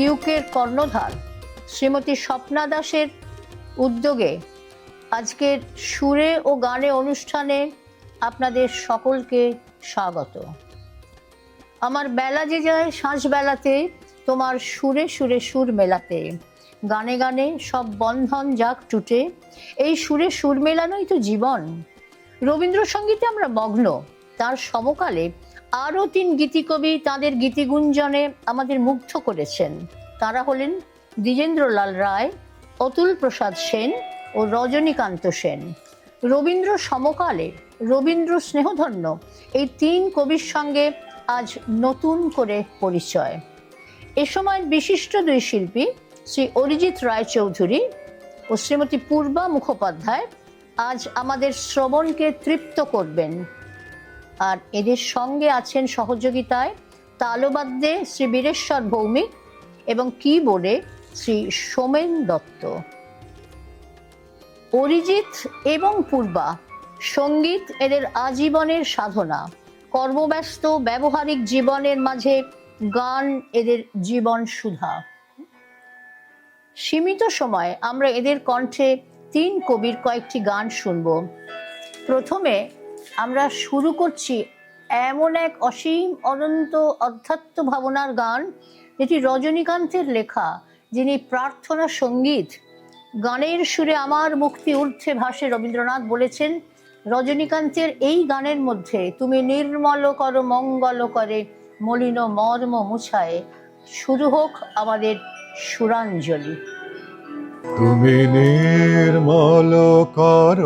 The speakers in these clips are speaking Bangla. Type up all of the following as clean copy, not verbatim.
ইউকের কর্ণধার শ্রীমতী স্বপ্না দাসের উদ্যোগে আজকের সুরে ও গানে অনুষ্ঠানে আপনাদের সকলকে স্বাগত। আমার বেলা যে যায় সাঁঝ বেলাতে, তোমার সুরে সুরে সুর মেলাতে, গানে গানে সব বন্ধন যাক টুটে, এই সুরে সুর মেলানোই তো জীবন। রবীন্দ্রসঙ্গীতে আমরা মগ্ন, তার সমকালে আরও 3 গীতিকবি তাদের গীতিগুঞ্জনে আমাদের মুগ্ধ করেছেন। তারা হলেন দ্বিজেন্দ্রলাল রায়, অতুল প্রসাদ সেন ও রজনীকান্ত সেন। রবীন্দ্র সমকালে রবীন্দ্র স্নেহধন্য এই 3 কবির সঙ্গে আজ নতুন করে পরিচয়। এ সময় বিশিষ্ট 2 শিল্পী শ্রী অরিজিৎ রায়চৌধুরী ও শ্রীমতী পূর্বা মুখোপাধ্যায় আজ আমাদের শ্রবণকে তৃপ্ত করবেন। আর এদের সঙ্গে আছেন সহযোগিতায় তালবাদ্যে শ্রী বীরেশ্বর ভৌমিক এবং কিবোর্ডে শ্রী সোমেন দত্ত। অরিজিৎ এবং পূর্বা সঙ্গীত এদের আজীবনের সাধনা, কর্মব্যস্ত ব্যবহারিক জীবনের মাঝে গান এদের জীবন সুধা। সীমিত সময় আমরা এদের কণ্ঠে 3 কবির কয়েকটি গান শুনব। প্রথমে আমরা শুরু করছি এমন এক অসীম অনন্ত অধ্যাত্ম ভাবনার গান, যেটি রজনীকান্তের লেখা, যিনি প্রার্থনা সঙ্গীত। গানের সুরে আমার মুক্তি ঊর্ধ্বে ভাসে, রবীন্দ্রনাথ বলেছেন। রজনীকান্তের এই গানের মধ্যে তুমি নির্মল কর মঙ্গল করে মলিন মর্ম মুছায়, শুরু হোক আমাদের সুরাঞ্জলি। তুমি নির্মল কর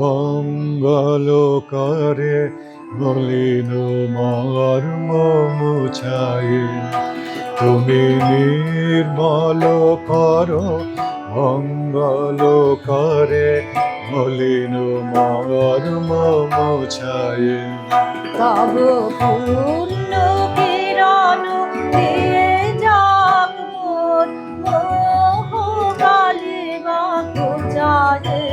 মঙ্গল করে মলিন মর্ম মুছায়, তুমি নির্মল কর মঙ্গল করে মলিন মর্ম মুছায়। তব পূর্ণ কিরণ দিয়ে যাক মোর মোহ গালিবা ঘুচায়ে,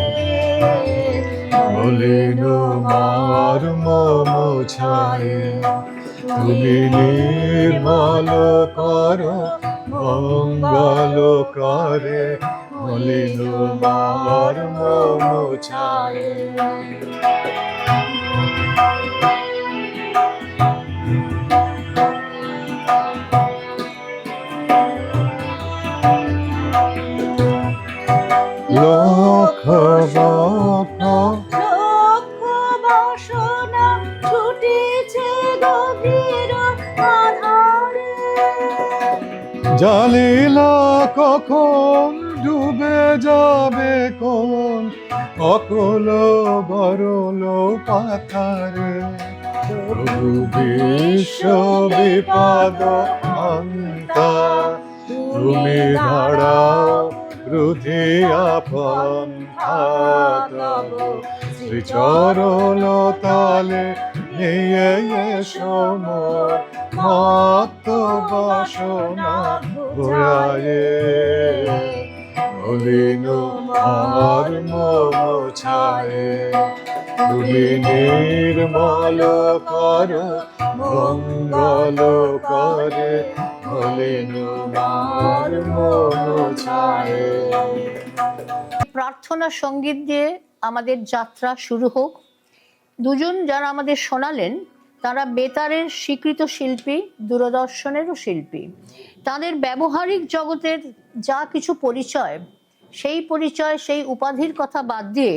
মলিন মর্ম মুছায়, তুমি নির্মল কর মঙ্গল করে মলিন মর্ম মুছায়। লক্ষ লক্ষ লক্ষ বাসনা ছুটিছে গভীর আধারে, জালিলা কখন ডুবে যাবে কোন অকল বরল পাথারে। প্রভু বিশ্ব বিপদ অন্তা, তুমি দাঁড়াও রুধিয়া পন্থা, তব শ্রীচরণ তালে নিয়ে এসো মোর মত্ত বাসনা ঘুরায়ে, মলিন মর্ম মুছায়ে, তুমি নির্মল কর মঙ্গল করে মলিন মর্ম মুছায়ে। প্রার্থনা সঙ্গীত দিয়ে আমাদের যাত্রা শুরু হোক। 2জন যারা আমাদের শোনালেন তারা বেতারের স্বীকৃত শিল্পী, দূরদর্শনেরও শিল্পী। তাদের ব্যবহারিক জগতের যা কিছু পরিচয়, সেই পরিচয়, সেই উপাধির কথা বাদ দিয়ে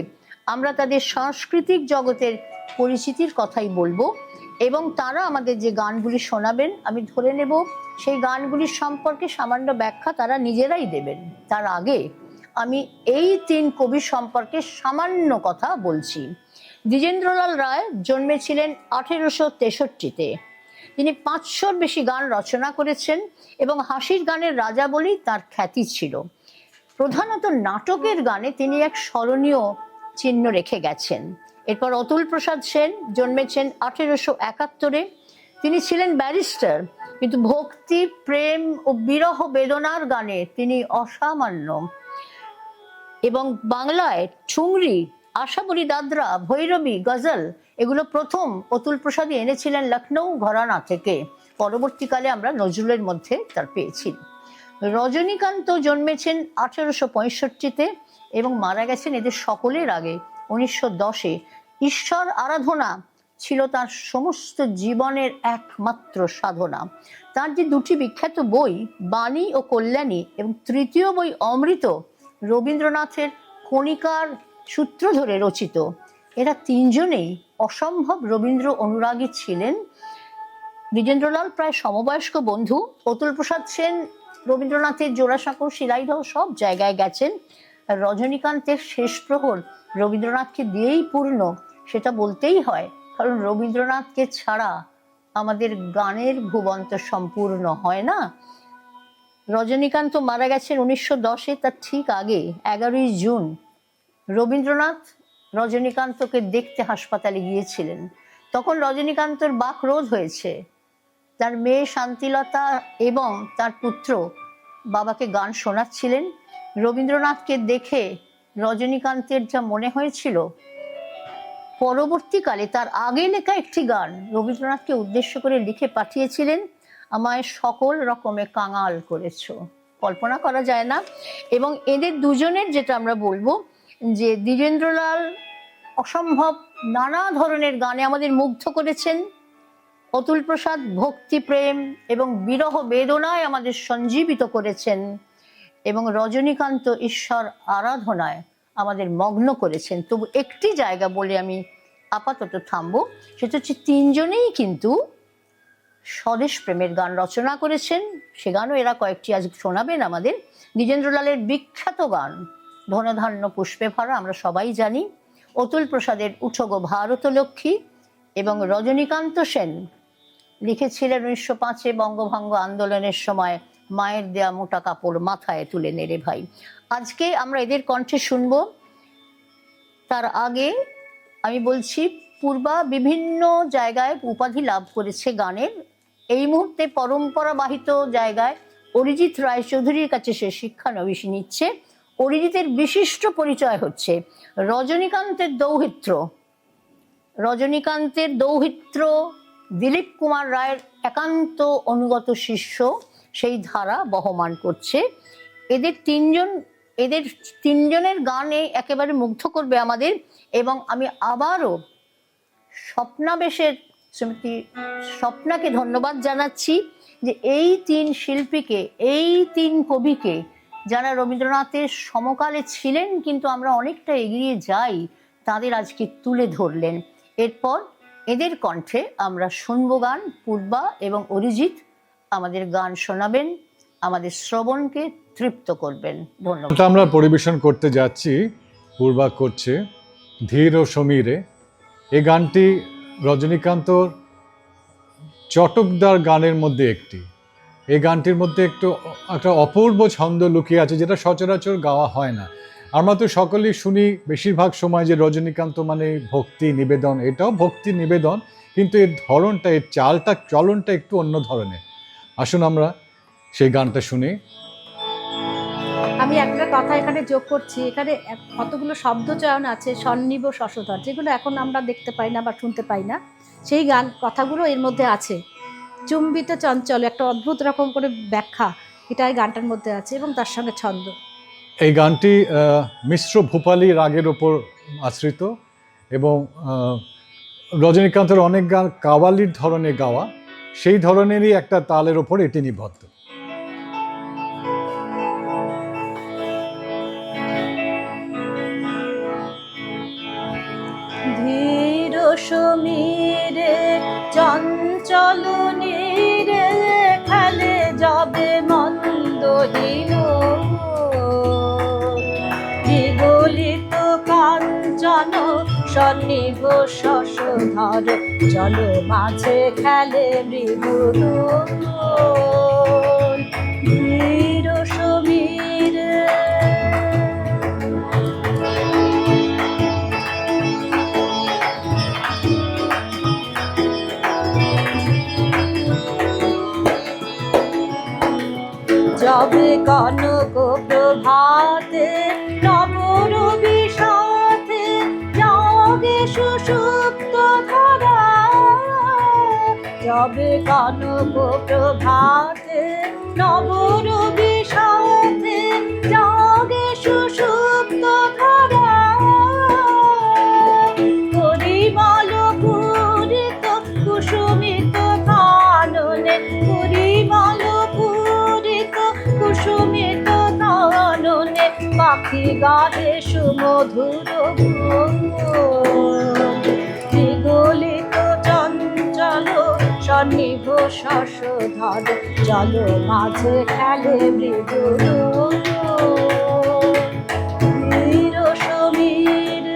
আমরা তাদের সাংস্কৃতিক জগতের পরিচিতির কথাই বলবো। এবং তারা আমাদের যে গানগুলি শোনাবেন, আমি ধরে নেব সেই গানগুলির সম্পর্কে সামান্য ব্যাখ্যা তারা নিজেরাই দেবেন। তার আগে আমি এই 3 কবি সম্পর্কে সামান্য কথা বলছি। দ্বিজেন্দ্রলাল রায় জন্মেছিলেন 1863-তে। তিনি 500-র বেশি গান রচনা করেছেন এবং হাসির গানের রাজা বলেই তার খ্যাতি ছিল। প্রধানত নাটকের গানে তিনি এক স্মরণীয় চিহ্ন রেখে গেছেন। এরপর অতুল প্রসাদ সেন জন্মেছেন 1871-এ। তিনি ছিলেন ব্যারিস্টার, কিন্তু ভক্তি, প্রেম ও বিরহ বেদনার গানে তিনি অসামান্য। এবং বাংলায় ঠুংরি, আশাবরী দাদরা, ভৈরবী, গজল এগুলো প্রথম অতুল প্রসাদই এনেছিলেন লখনৌ ঘরানা থেকে। পরবর্তীকালে আমরা নজরুলের মধ্যে তার পেয়েছি। রজনীকান্ত জন্মেছেন 1865-তে এবং মারা গেছেন এদের সকলের আগে 1910-এ। ঈশ্বর আরাধনা ছিল তার সমস্ত জীবনের একমাত্র সাধনা। তার যে দুটি বিখ্যাত বই, বাণী ও কল্যাণী, এবং তৃতীয় বই অমৃত, রবীন্দ্রনাথের কণিকার সূত্র ধরে রচিত। এরা তিনজনেই অসম্ভব রবীন্দ্র অনুরাগী ছিলেন। দ্বিজেন্দ্রলাল প্রায় সমবয়স্ক বন্ধু। অতুল প্রসাদ সেন রবীন্দ্রনাথের জোড়াসাঁকো, শিলাইদহ সব জায়গায় গেছেন। রজনীকান্তের শেষ প্রহর রবীন্দ্রনাথকে দিয়েই পূর্ণ, সেটা বলতেই হয়, কারণ রবীন্দ্রনাথকে ছাড়া আমাদের গানের ভুবন তো সম্পূর্ণ হয় না। রজনীকান্ত মারা গেছেন 1910-এ, তার ঠিক আগে 11ই জুন রবীন্দ্রনাথ রজনীকান্তকে দেখতে হাসপাতালে গিয়েছিলেন। তখন রজনীকান্তর বাকরোধ হয়েছে। তার মেয়ে শান্তিলতা এবং তার পুত্র বাবাকে গান শোনাচ্ছিলেন। রবীন্দ্রনাথকে দেখে রজনীকান্তের যা মনে হয়েছিল, পরবর্তীকালে তার আগে লেখা একটি গান রবীন্দ্রনাথকে উদ্দেশ্য করে লিখে পাঠিয়েছিলেন, আমায় সকল রকমে কাঙাল করেছো। কল্পনা করা যায় না। এবং এদের দুজনের যেটা আমরা বলবো যে দ্বিজেন্দ্রলাল অসম্ভব নানা ধরনের গানে আমাদের মুগ্ধ করেছেন। অতুল প্রসাদ ভক্তি, প্রেম এবং বিরহ বেদনায় আমাদের সঞ্জীবিত করেছেন, এবং রজনীকান্ত ঈশ্বর আরাধনায় আমাদের মগ্ন করেছেন। তবু একটি জায়গা বলে আমি আপাতত থামবো, সেটা হচ্ছে তিনজনেই কিন্তু স্বদেশ প্রেমের গান রচনা করেছেন। সে গানও এরা কয়েকটি আজ শোনাবেন আমাদের। দ্বিজেন্দ্রলালের বিখ্যাত গান ধনধান্য পুষ্পে ভরা আমরা সবাই জানি, অতুল প্রসাদের উঠো গো ভারত লক্ষ্মী, এবং রজনীকান্ত সেন লিখেছিলেন 1905-এ বঙ্গভঙ্গ আন্দোলনের সময় মায়ের দেয়া মোটা কাপড় মাথায় তুলে নেড়ে ভাই। আজকে আমরা এদের কণ্ঠে শুনবো। তার আগে আমি বলছি, পূর্বা বিভিন্ন জায়গায় উপাধি লাভ করেছে গানের। এই মুহূর্তে পরম্পরাবাহিত জায়গায় অরিজিৎ রায়চৌধুরীর কাছে সে শিক্ষানবিশ নিচ্ছে। অরিজিতের বিশিষ্ট পরিচয় হচ্ছে রজনীকান্তের দৌহিত্র। রজনীকান্তের দৌহিত্র দিলীপ কুমার রায়ের একান্ত অনুগত শিষ্য, সেই ধারা বহমান করছে। এদের তিনজনের গানে একেবারে মুগ্ধ করবে আমাদের। এবং আমি আবারও স্বপ্নাবেশের শ্রীমতী স্বপ্নাকে ধন্যবাদ জানাচ্ছি যে এই তিন শিল্পীকে, এই তিন কবিকে, যারা রবীন্দ্রনাথের সমকালে ছিলেন কিন্তু আমরা অনেকটা এগিয়ে যাই, তাদের আজকে তুলে ধরলেন। এরপর এদের কণ্ঠে আমরা শুনবো গান। পূর্বা এবং অরিজিৎ আমাদের গান শোনাবেন, আমাদের শ্রবণকে তৃপ্ত করবেন। ধন্যবাদ। আমরা পরিবেশন করতে যাচ্ছি, পূর্বা করছে ধীর ও সমীরে। এই গানটি রজনীকান্তর চটকদার গানের মধ্যে একটি। এই গানটির মধ্যে একটা অপূর্ব ছন্দ লুকিয়ে আছে, যেটা সচরাচর গাওয়া হয় না। আমরা তো সকলেই শুনি বেশিরভাগ সময় যে রজনীকান্ত মানে ভক্তি নিবেদন, এটাও ভক্তি নিবেদন, কিন্তু এর ধরনটা, এর চালটা, চলনটা একটু অন্য ধরনের। আসুন আমরা সেই গানটা শুনি। আমি একটা কথা এখানে যোগ করছি, এখানে কতগুলো শব্দচয়ন আছে, সন্নিব, শশধর, যেগুলো এখন আমরা দেখতে পাই না বা শুনতে পাই না। সেই গান কথাগুলো এর মধ্যে আছে। চুম্বিত চঞ্চল, একটা অদ্ভুত রকম করে ব্যাখ্যা এটা এই গানটার মধ্যে আছে, এবং তার সঙ্গে ছন্দ। এই গানটি মিশ্র ভূপালী রাগের ওপর আশ্রিত, এবং রজনীকান্তের অনেক গান কাওয়ালির ধরনে গাওয়া, সেই ধরনেরই একটা তালের ওপর এটি নিবদ্ধ। ধীর সমীরে চঞ্চল নীরে খেলে যাবে মন্দহীন, বিগলিত কাঞ্চন সন্নিভ শশধর, জল মাঝে খেলে মৃদুল। ধীর সমীরে যবে কনক প্রভাতে নবরবি সাথে জাগে সুষুপ্ত ধরা, যবে কনক প্রভাতে নবরবি সাথে জাগে সুষুপ্ত ধারা, পরিমল পূরিত কুসুমিত কাননে, পরিমল পূরিত কুসুমিত কাননে, পাখি গাহে সুমধুর গুণ। বিগলিত চঞ্চল সন্নিভ শশধর, জল মাঝে খেলে মৃদুল ধীর সমীর।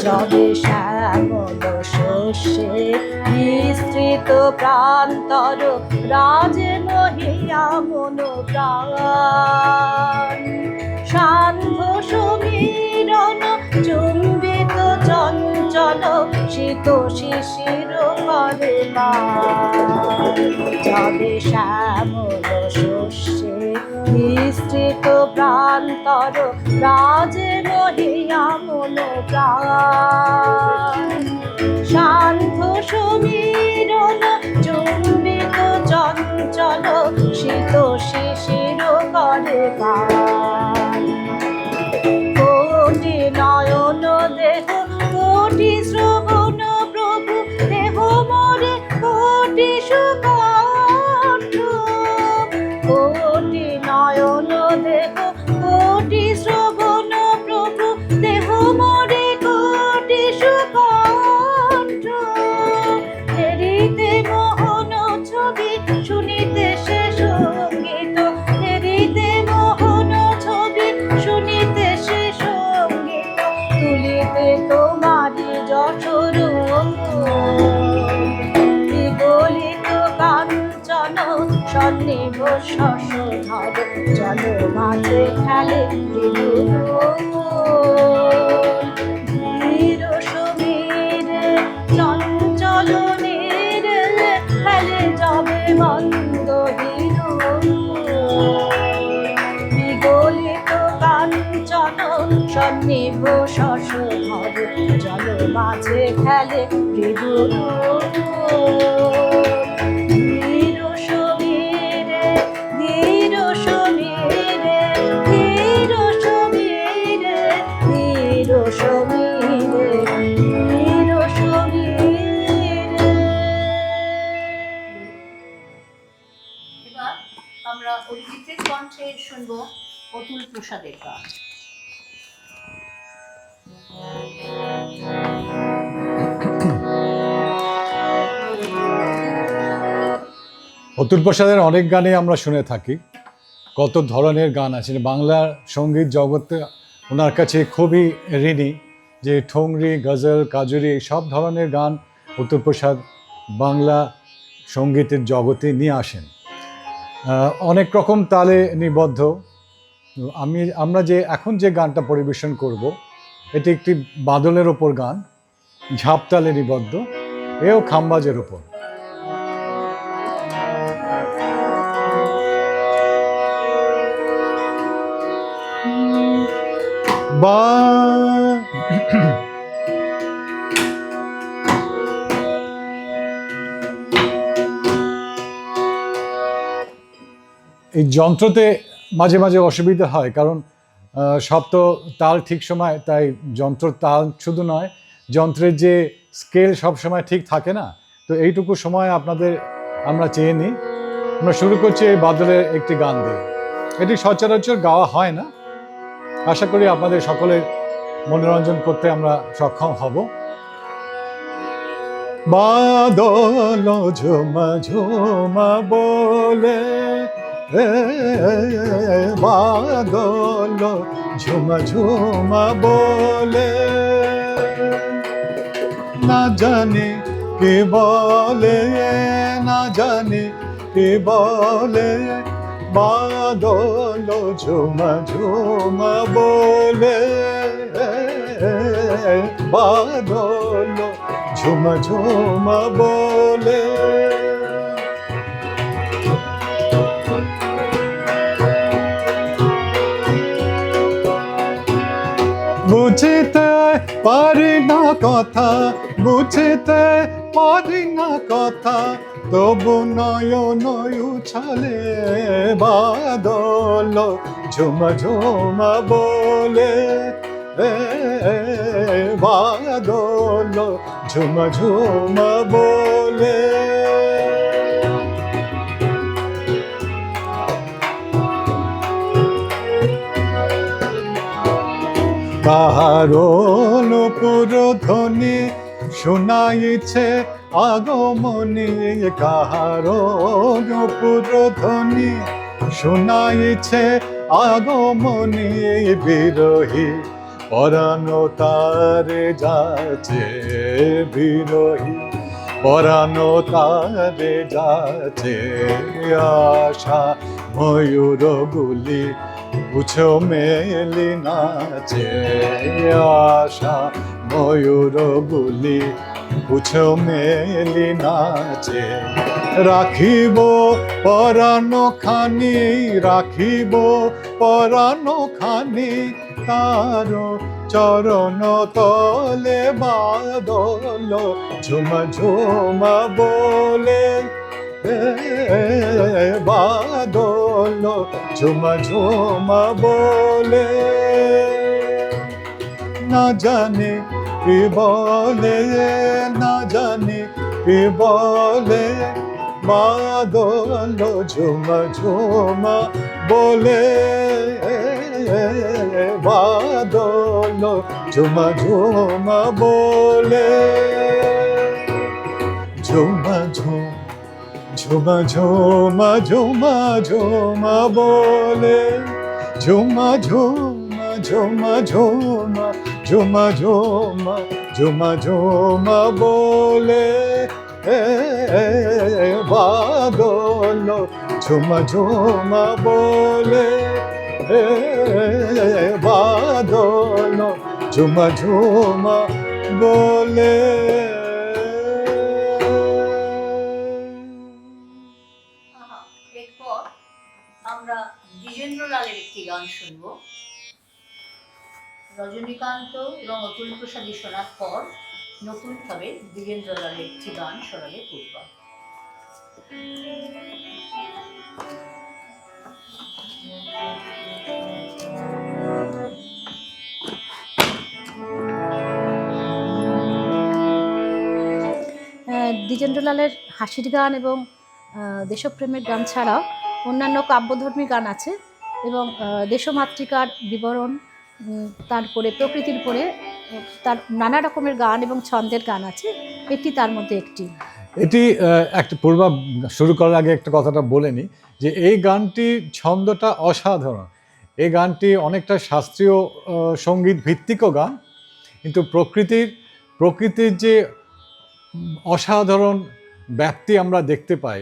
যবে শ্যামল শস্যে বিস্তৃত প্রান্তর, রাজে মহিয়া মন প্রাণ, সান্ধ্য সমীরণ চুম্বিত চঞ্চল, শীত শিশির করে গান। যবে শ্যামল শস্যে বিস্তৃত প্রান্তর, রাজে মহিয়া মন প্রাণ, সান্ধ্য সমীরণ চুম্বিত চঞ্চল, শীত শিশির করে গান। কোটি নয়ন দেহ কোটি শ্রবণ প্রভু, দেহ মোরে কোটি সুকণ্ঠ, কোটি নয়ন দেহ কোটি শ্রবণ প্রভু, দেহ মোরে কোটি সুকণ্ঠ। হেরিতে মোহন ছবি শুনিতে সে সঙ্গীত, হেরিতে মোহন ছবি শুনিতে সে সঙ্গীত, তুলিতে তোমারি যশোর বিগলিত কাঞ্চন সন্নিভ শশধর, জল মাঝে খেলে মৃদুল ধীর সমীর। চঞ্চল নীরে খেলে যাবে মন্দ হির, বিগলিত কাঞ্চন সন্নিভ শশধর, জল মাঝে খেলে মৃদুল ধীর সমীরে। ধীর সমীরে, ধীর সমীরে, ধীর সমীরে, ধীর সমীরে। এবার আমরা অরিজিতের কণ্ঠে শুনবো অতুল প্রসাদের গান। অতুল প্রসাদের অনেক গানই আমরা শুনে থাকি, কত ধরনের গান আছে। বাংলা সঙ্গীত জগতে ওনার কাছে খুবই ঋণী, যে ঠোংরি, গজল, কাজুরি সব ধরনের গান অতুল প্রসাদ বাংলা সঙ্গীতের জগতে নিয়ে আসেন। অনেক রকম তালে নিবদ্ধ। আমরা এখন যে গানটা পরিবেশন করব, এটি একটি বাদলের ওপর গান, ঝাপতালে নিবদ্ধ, এও খামবাজের ওপর। এই যন্ত্রতে মাঝে মাঝে অসুবিধা হয়, কারণ সব তো তাল ঠিক সময়, তাই যন্ত্র তাল শুধু নয়, যন্ত্রের যে স্কেল সব সময় ঠিক থাকে না। তো এইটুকু সময় আমরা চেয়ে নিই। আমরা শুরু করছি এই বাদলের একটি গান দিয়ে। এটি সচরাচর গাওয়া হয় না, আশা করি আপনাদের সকলের মনোরঞ্জন করতে আমরা সক্ষম হব। বাদল ঝুমা ঝুমা বলে, বাদল ঝুমা ঝুমা বলে, না জানে কে বলে, না জানে কে বলে, বাদল ঝুমা ঝুমা বলে, বাদল ঝুমা ঝুমা বলে। কথা, বুঝিতে পারি না কথা, তবু নয়ন উছলে বাদল ঝুমা ঝুমা বলে, বাদল ঝুমা ঝুমা বলে। কাহারো নূপুর ধ্বনি শোনাইছে আগমনী, কাহারো নূপুর ধ্বনি শোনাইছে আগমনী, বিরহী পরাণ তারে যাচ্ছে, বিরহী পরাণ তারে যাচ্ছে, আশা ময়ূর গুলি পুছো মেলি নাচে, আশা ময়ূর গুলি পুছো মেলি নাচে। রাখিব পরাণ খানি, রাখিব পরাণ খানি, তার চরণ তলে বাদল ঝুমা ঝুমা বলে, বাদল ঝুমা ঝুমা বলে। না জানি কি বলে, না জানি কি বলে, বাদল ঝুমা ঝুমা বলে, বাদল ঝুমা ঝুমা বলে। ঝুমা ঝুম ঝুমা ঝুমা ঝুমা ঝুমা বলে, ঝুমা ঝুমা ঝুমা ঝুমা ঝুমা ঝুমা ঝুমা ঝুমা বলে, বাদল ঝুমা ঝুমা বলে, বাদল ঝুমা ঝুমা বলে। এরপর আমরা দ্বিজেন্দ্রলালের একটি গান শুনব। রজনীকান্ত এবং অতুল প্রসাদী শোনার পর নতুনভাবে দ্বিজেন্দ্রলালের একটি গান শোনালে পূর্বা। দ্বিজেন্দ্রলালের হাসির গান এবং দেশপ্রেমের গান ছাড়াও অন্যান্য কাব্যধর্মী গান আছে, এবং দেশমাতৃকার বিবরণ, তারপরে প্রকৃতির উপরে তার নানা রকমের গান এবং ছন্দের গান আছে, এটি তার মধ্যে একটি। এটি একটা পূর্বা শুরু করার আগে একটা কথাটা বলে নিই যে এই গানটি ছন্দটা অসাধারণ। এই গানটি অনেকটা শাস্ত্রীয় সঙ্গীত ভিত্তিকও গান, কিন্তু প্রকৃতির যে অসাধারণ ব্যাপ্তি আমরা দেখতে পাই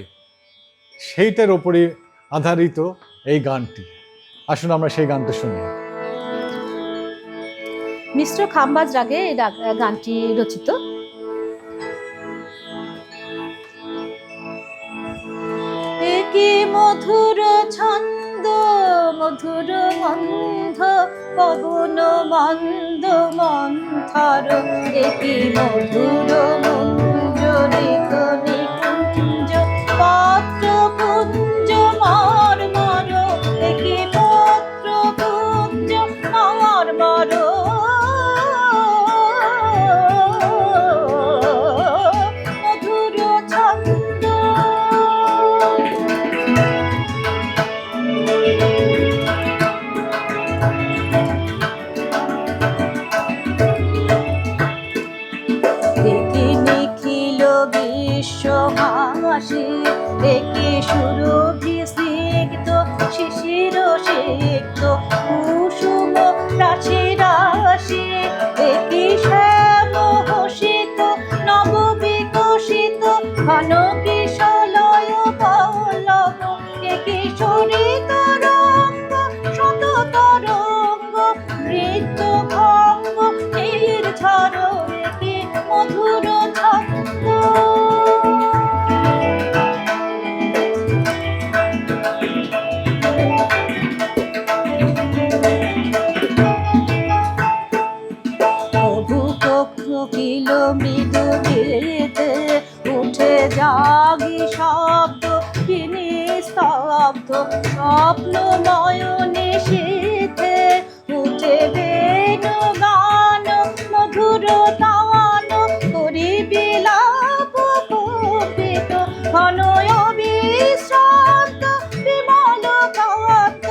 সেইটার ওপরই আধারিত এই গানটি। আসুন আমরা সেই গানটা শুনি। মিশ্র খাম্বাজ রাগে এই গানটি রচিত। কি মধুর ছন্দ, মধুর মন্ধ পবন মন্দ মন্থর, কি মধুর মঞ্জরিত নিকুঞ্জ পত্র পুঞ্জ মর্মর, কি পত্র পুঞ্জ মর্মর, মধুর ছন্দ। হাসি একে সুরভি স্নিগ্ধ শিশির সিক্ত কুসুম রাশি রাশি, একি শ্যাম হসিত নব বিকশিত ঘন কিশলয় পল্লব, একি সরিত রঙ্গ শত তরঙ্গ নৃত্য ভঙ্গ নির্ঝর, একি মধুর ছন্দ। কি জাগি শব্দ কিনি স্তব্ধ স্বপ্ন নয়নে শীতে উঠে বেনু গান মধুর তান করি বিলাপ কম্পিত ঘনয় বিশ্রান্ত বিমল কান্ত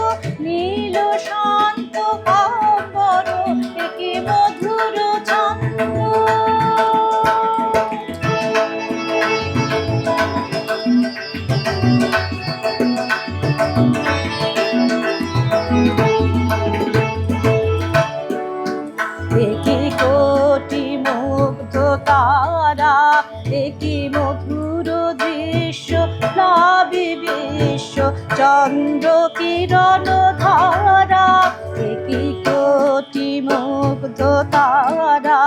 নীল শান্ত কাম্বর একি মধুর ছন্দ। একই কোটি মুগ্ধ তারা একই মধুর দৃশ্য প্লাবী বিশ্ব চন্দ্র কিরণ ধারা একই কোটি মুগ্ধ তারা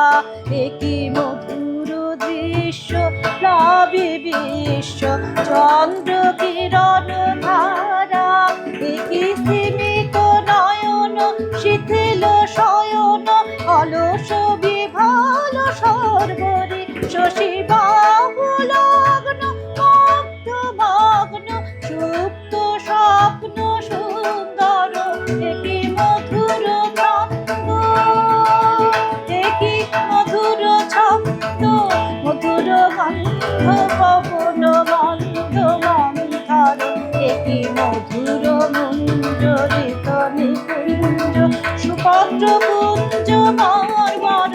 একই মধুর দৃশ্য প্লাবী বিশ্ব চন্দ্র কিরণ ধারা একই সীমিত নয়ন শিথিল শয়ন অলস বিভাল সর্বরে শশী বাহুলগ্ন মুগ্ধ মগ্ন সুপ্ত স্বপ্ন সুন্দর একই মধুর ছন্দ একই মধুর ছন্দ মধুর গন্ধ পবন মন্দ মন্থর একই মধুর মুঞ্জরিত নিকুঞ্জ সুপত্র কুঞ্জ মর্মর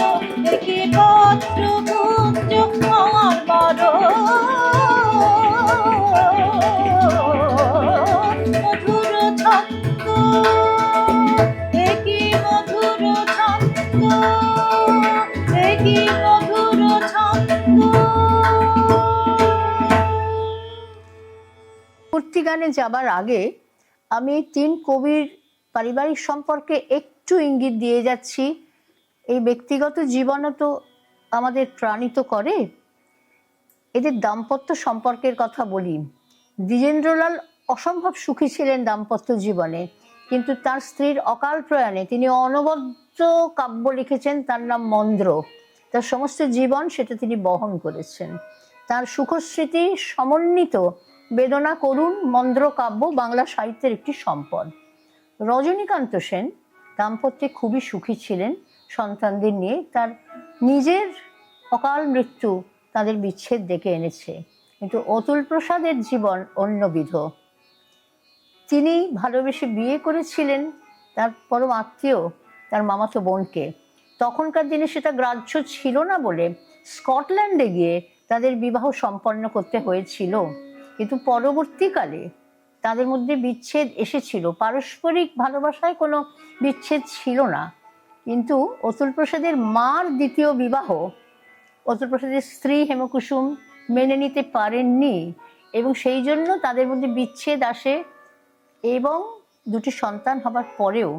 একই পত্র কুঞ্জ মর্মর মধুর ছন্দ একই মধুর ছন্দ একই মধুর ছন্দ। পরবর্তী গানে যাবার আগে আমি তিন কবির পারিবারিক সম্পর্কে একটু ইঙ্গিত দিয়ে যাচ্ছি। এই ব্যক্তিগত জীবনও তো আমাদের প্রাণিত করে। এদের দাম্পত্য সম্পর্কের কথা বলি। দ্বিজেন্দ্রলাল অসম্ভব সুখী ছিলেন দাম্পত্য জীবনে, কিন্তু তার স্ত্রীর অকাল প্রয়াণে তিনি অনবদ্য কাব্য লিখেছেন, তার নাম মন্দ্র। তার সমস্ত জীবন সেটা তিনি বহন করেছেন। তার সুখস্মৃতি সমন্বিত বেদনা করুণ মন্দ্র কাব্য বাংলা সাহিত্যের একটি সম্পদ। রজনীকান্ত সেন দাম্পত্যে খুবই সুখী ছিলেন সন্তানদের নিয়ে। তার নিজের অকাল মৃত্যু তাদের বিচ্ছেদ ডেকে এনেছে, কিন্তু অতুল প্রসাদের জীবন অন্যবিধ। তিনি ভালোবেসে বিয়ে করেছিলেন তার পরম আত্মীয়, তার মামাতো বোনকে। তখনকার দিনে সেটা গ্রাহ্য ছিল না বলে স্কটল্যান্ডে গিয়ে তাদের বিবাহ সম্পন্ন করতে হয়েছিল, কিন্তু পরবর্তীকালে তাদের মধ্যে বিচ্ছেদ এসেছিল। পারস্পরিক ভালোবাসায় কোনো বিচ্ছেদ ছিল না, কিন্তু অতুল প্রসাদের মার দ্বিতীয় বিবাহ অতুল প্রসাদের স্ত্রী হেমকুসুম মেনে নিতে পারেননি, এবং সেই জন্য তাদের মধ্যে বিচ্ছেদ আসে। এবং দুটি সন্তান হবার পরেও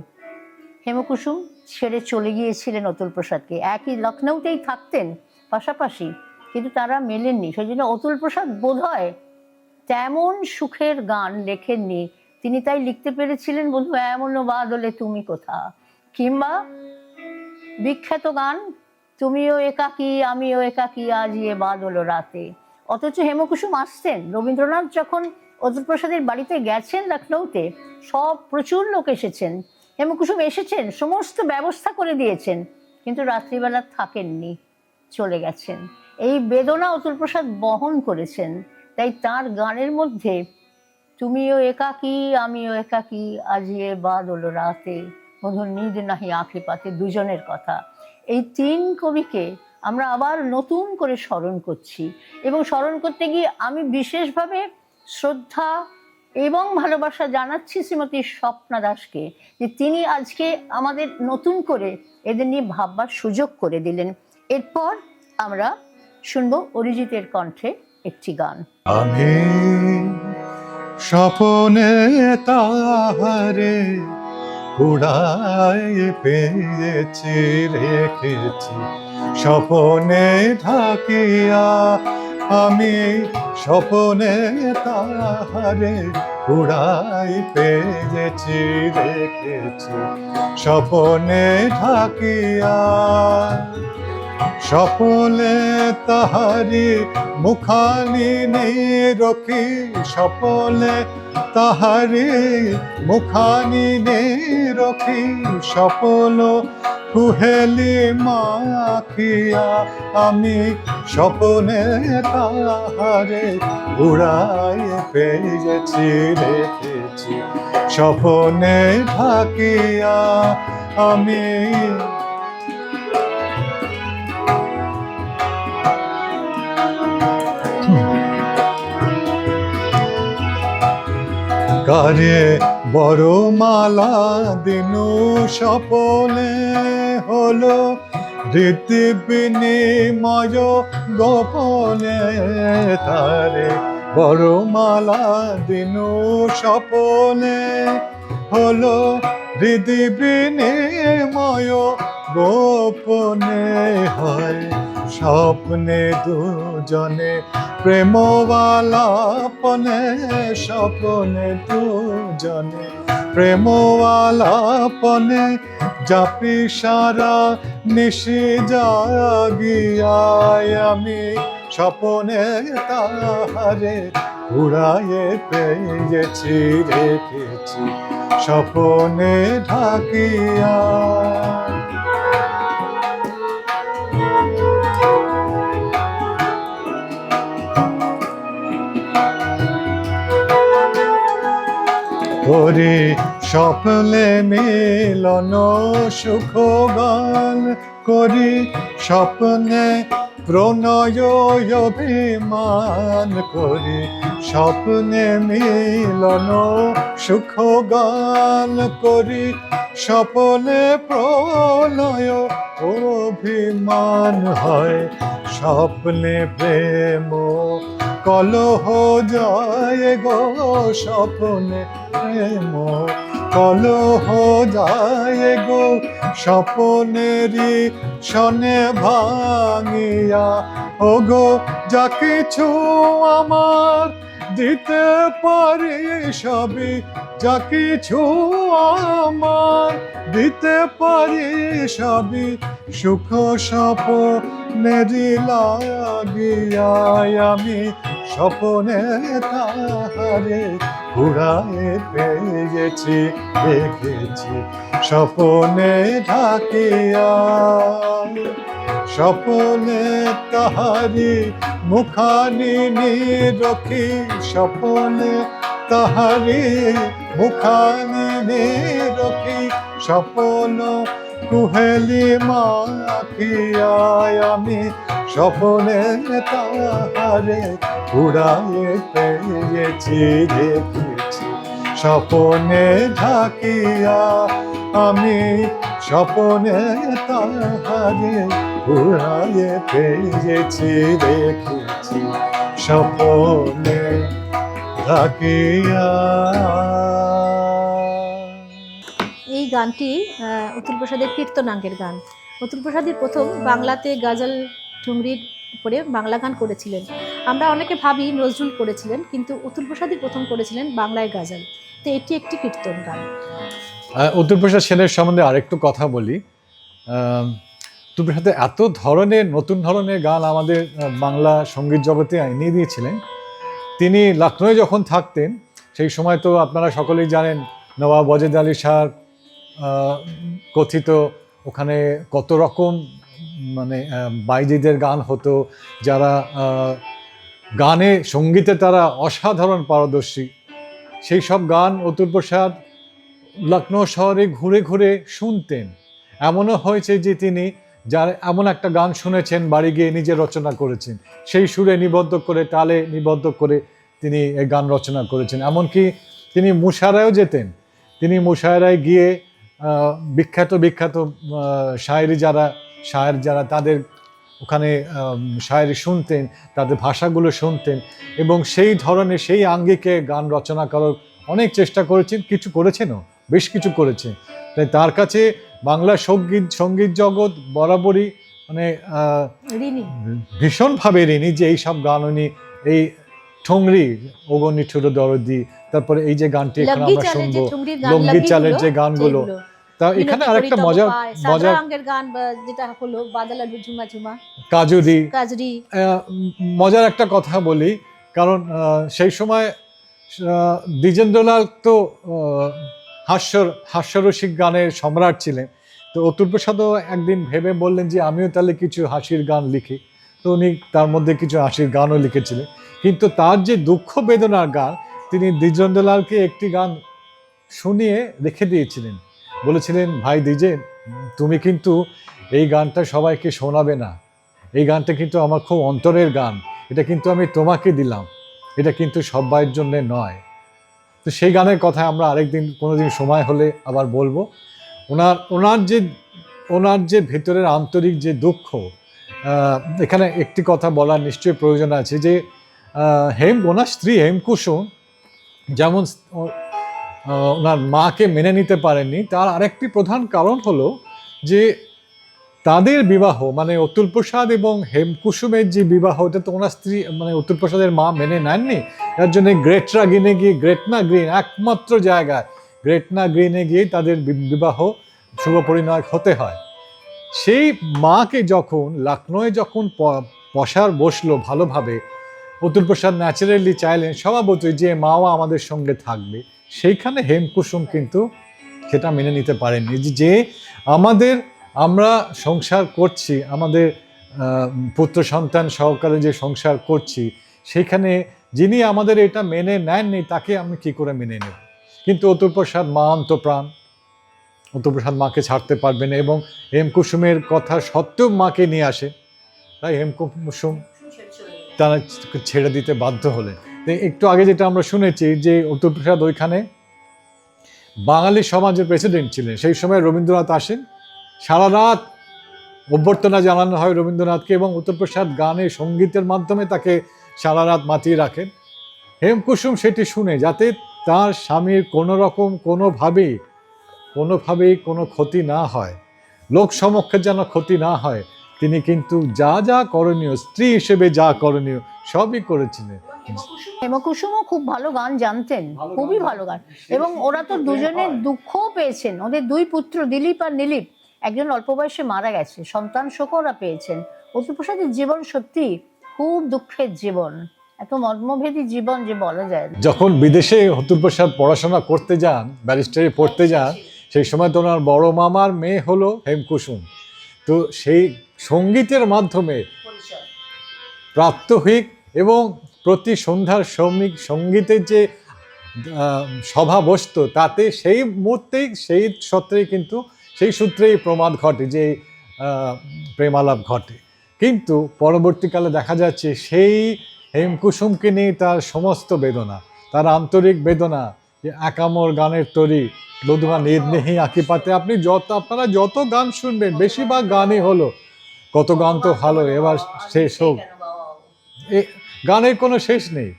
হেমকুসুম ছেড়ে চলে গিয়েছিলেন অতুল প্রসাদকে। একই লখনৌতেই থাকতেন পাশাপাশি, কিন্তু তারা মেলেননি। সেই জন্য অতুল প্রসাদ বোধহয় তেমন সুখের গান লেখেননি। তিনি তাই লিখতে পেরেছিলেন বধূ এমনও বাদলে তুমি কোথা, কিংবা বিখ্যাত গান তুমিও একাকী আমিও একাকী আজ এ বাদল রাতে। অথচ হেমকুসুম আসতেন। রবীন্দ্রনাথ যখন অতুল প্রসাদের বাড়িতে গেছেন লখনৌতে, সব প্রচুর লোক এসেছেন, হেমকুসুম এসেছেন, সমস্ত ব্যবস্থা করে দিয়েছেন, কিন্তু রাত্রিবেলা থাকেননি, চলে গেছেন। এই বেদনা অতুল প্রসাদ বহন করেছেন। তাই তার গানের মধ্যে তুমিও একাকী আমিও একাকী আজ এ বাদল রাতে, মধুর নিদ নাহি আঁখে পাতে, দুজনের কথা। এই তিন কবিকে আমরা আবার নতুন করে স্মরণ করছি, এবং স্মরণ করতে গিয়ে আমি বিশেষভাবে শ্রদ্ধা এবং ভালোবাসা জানাচ্ছি শ্রীমতী স্বপ্না দাসকে, যে তিনি আজকে আমাদের নতুন করে এদের নিয়ে ভাববার সুযোগ করে দিলেন। এরপর আমরা শুনবো অরিজিতের কণ্ঠে একটি গান। আমি স্বপনে তাহারে কুড়াই পেয়েছি রেখেছি স্বপনে ঢাকিয়া, আমি স্বপনে তাহারে কুড়াই পেয়েছি রেখেছি স্বপনে ঢাকিয়া। সপনে তাহারি মুখানি রখি, সপনে তাহারি মুখানি রখি, সপন কুহেলি মাখিয়া আমি স্বপনে তাহারে উড়াই পেয়েছি রেখেছি, স্বপনে ঢাকিয়া আমি। কারে বড় মালা দিনু স্বপনে হলো, রীতি বিনিময় গোপনে তারে বড় মালা দিনু স্বপনে হলো, রীতি বিনিময় গোপনে হয় স্বপ্নে দুজনে প্রেমওয়ালাপনে, স্বপ্নে দুজনে প্রেমওয়ালাপনে জাপি সারা নিশি জাগিয়ায় আমি স্বপনে তাহারে উড়াইয়ে পেয়েছি রেখেছি, স্বপনে ঢাকিয়া। করি স্বপ্নে মিলন সুখ গান, করি স্বপ্নে প্রণয় অভিমান, করি স্বপ্নে মিলন সুখ গান, করি স্বপ্নে প্রণয় অভিমান হয় স্বপ্নে প্রেম কলহ যায় গো, স্বপ্নে প্রেম কলহ যায় গো, স্বপ্নেরই শনে ভাঙিয়া ও গো যা কিছু আমার দিতে পারি সবই, যা কিছু আমার দিতে পারি সবই, সুখ স্বপ্নেরই লাগিয়ায় আমি স্বপ্নে তাহারে উড়ায়ে পেয়েছি রেখেছি, স্বপ্নে ঢাকিয়া। স্বপ্নে তাহারি মুখানি রখি, স্বপ্নে তাহারি মুখানি রখি, স্বপ্ন কুহেলি মাখিয়ায় আমি স্বপ্নে তাহারে উড়ায়ে পেয়েছি রেখেছি, স্বপ্নে ঢাকিয়া আমি স্বপ্নে তাহারে উড়ায়ে পেয়েছি রেখেছি, স্বপ্নে ঢাকিয়া। এই গানটি অতুল প্রসাদের কীর্তনাঙ্গের গান। অতুল প্রসাদের প্রথম বাংলাতে গাজল ঠুংরির উপরে বাংলা গান করেছিলেন। আমরা অনেকে ভাবি নজরুল করেছিলেন, কিন্তু অতুল প্রসাদই প্রথম করেছিলেন বাংলায় গাজল। তো এটি একটি কীর্তন গান। অতুল প্রসাদ সেনের সম্বন্ধে আরেকটু কথা বলি। অতুল প্রসাদ এত ধরনের নতুন ধরনের গান আমাদের বাংলা সঙ্গীত জগতে এনে দিয়েছিলেন। তিনি লখনৌয়ে যখন থাকতেন সেই সময় তো আপনারা সকলেই জানেন নবাব ওয়াজেদ আলী শাহর কথিত ওখানে কত রকম মানে বাইজিদের গান হতো, যারা গানে সঙ্গীতে তারা অসাধারণ পারদর্শী। সেই সব গান অতুল প্রসাদ লখনৌ শহরে ঘুরে ঘুরে শুনতেন। এমনও হয়েছে যে তিনি যার এমন একটা গান শুনেছেন বাড়ি গিয়ে নিজে রচনা করেছেন, সেই সুরে নিবদ্ধ করে তালে নিবদ্ধ করে তিনি এই গান রচনা করেছেন। এমনকি তিনি মুশারায়ও যেতেন। তিনি মুশারায় গিয়ে বিখ্যাত বিখ্যাত শায়েরি শায়ের যারা তাদের ওখানে শায়েরি শুনতেন, তাদের ভাষাগুলো শুনতেন এবং সেই ধরনের সেই আঙ্গিকে গান রচনা করার অনেক চেষ্টা করেছেন, কিছু করেছেনও, বেশ কিছু করেছেন। তাই তার কাছে বাংলা সঙ্গীত জগৎ বরাবরই মানে ভীষণভাবে ঋণী যে এই সব গান উনি এই ঠুংরি ওগনি ঠুরো দরদি, তারপরে এই যে গানটি এখন আমরা শুনবো লঙ্গি চালের যে গানগুলো, তা এখানে মিনতি আরেকটা করি তব মজার পায়, মজার সাদরাঙ্গের গান যেটা হলো বাদলা ঝুমা ঝুমা, কাজুরি কাজরি। মজার একটা কথা বলি, কারণ সেই সময় দ্বিজেন্দ্রলাল তো হাস্যরসিক গানের সম্রাট ছিলেন। তো অতুল প্রসাদও একদিন ভেবে বললেন যে আমিও তাহলে কিছু হাসির গান লিখি। তো উনি তার মধ্যে কিছু হাসির গানও লিখেছিলেন, কিন্তু তার যে দুঃখ বেদনার গান, তিনি দ্বিজেন্দ্রলালকে একটি গান শুনিয়ে রেখে দিয়েছিলেন, বলেছিলেন ভাই দ্বিজেন, তুমি কিন্তু এই গানটা সবাইকে শোনাবে না, এই গানটা কিন্তু আমার খুব অন্তরের গান, এটা কিন্তু আমি তোমাকে দিলাম, এটা কিন্তু সবাইয়ের জন্যে নয়। তো সেই গানের কথা আমরা আরেকদিন কোনোদিন সময় হলে আবার বলবো। ওনার যে ভেতরের আন্তরিক যে দুঃখ, এখানে একটি কথা বলার নিশ্চয়ই প্রয়োজন আছে যে ওনার স্ত্রী হেমকুসুম যেমন ওনার মাকে মেনে নিতে পারেননি, তার আরেকটি প্রধান কারণ হলো যে তাদের বিবাহ, মানে অতুল প্রসাদ এবং হেমকুসুমের যে বিবাহ, এটা তো ওনার স্ত্রী মানে অতুল প্রসাদের মা মেনে নেননি। তার জন্য গ্রেটনা গ্রিন একমাত্র জায়গায়, গ্রেটনা গ্রিনে গিয়ে তাদের বিবাহ শুভ পরিণয় হতে হয়। সেই মাকে যখন লখনৌয়ে যখন পশার বসলো ভালোভাবে, অতুল প্রসাদ ন্যাচারালি চাইলেন স্বভাবতই যে মাও আমাদের সঙ্গে থাকবে, সেইখানে হেমকুসুম কিন্তু সেটা মেনে নিতে পারেননি। যে আমরা সংসার করছি, আমাদের পুত্র সন্তান সহকারে যে সংসার করছি, সেখানে যিনি আমাদের এটা মেনে নেননি তাকে আমি কি করে মেনে নেব। কিন্তু অতুল প্রসাদ মা অন্তপ্রাণ, অতুল প্রসাদ মাকে ছাড়তে পারবে না, এবং হেমকুসুমের কথা সত্ত্বেও মাকে নিয়ে আসে, তাই হেমকুসুম তারা ছেড়ে দিতে বাধ্য হলেন। একটু আগে যেটা আমরা শুনেছি যে অতুল প্রসাদ ওইখানে বাঙালি সমাজের প্রেসিডেন্ট ছিলেন, সেই সময় রবীন্দ্রনাথ আসেন, সারা রাত অভ্যর্থনা জানানো হয় রবীন্দ্রনাথকে, এবং অতুল প্রসাদ গানে সঙ্গীতের মাধ্যমে তাকে সারা রাত মাতিয়ে রাখেন। হেমকুসুম সেটি শুনে, যাতে তার স্বামীর কোনোভাবেই কোনো ক্ষতি না হয়, লোক সমক্ষে যেন ক্ষতি না হয়, তিনি কিন্তু যা করণীয়, স্ত্রী হিসেবে যা করণীয় সবই করেছিলেন। হেমকুসুমও খুব ভালো গান জানতেন, খুবই ভালো গান, এবং ওরা তো দুজনে দুঃখও পেয়েছেন। ওদের দুই পুত্র দিলীপ আর নীলিপ, একজন অল্প বয়সে মারা গেছে, সন্তান শোকও ওরা পেয়েছেন। অতুল প্রসাদের জীবন সত্যি খুব দুঃখের জীবন, এত মর্মভেদী জীবন যে বলা যায় না। যখন বিদেশে অতুল প্রসাদ পড়াশোনা করতে যান, ব্যারিস্টারি পড়তে যান, সেই সময় তো ওনার বড় মামার মেয়ে হলো হেমকুসুম। তো সেই সঙ্গীতের মাধ্যমে প্রাত্যহিক এবং প্রতি সন্ধ্যার সঙ্গীতের যে সভা বসত, তাতে সেই মুহূর্তেই সেই সূত্রেই প্রমাদ ঘটে, যে প্রেমালাপ ঘটে। কিন্তু পরবর্তীকালে দেখা যাচ্ছে সেই হেমকুসুমকে নিয়ে তার সমস্ত বেদনা, তার আন্তরিক বেদনা, যে একামর গানের তরি বধুমা নির্নেহি আঁকি পাতে, আপনারা যত গান শুনবেন বেশিরভাগ গানই হলো, কত গান তো ভালো, এবার শেষ হোক, গানের কোনো শেষ নেই।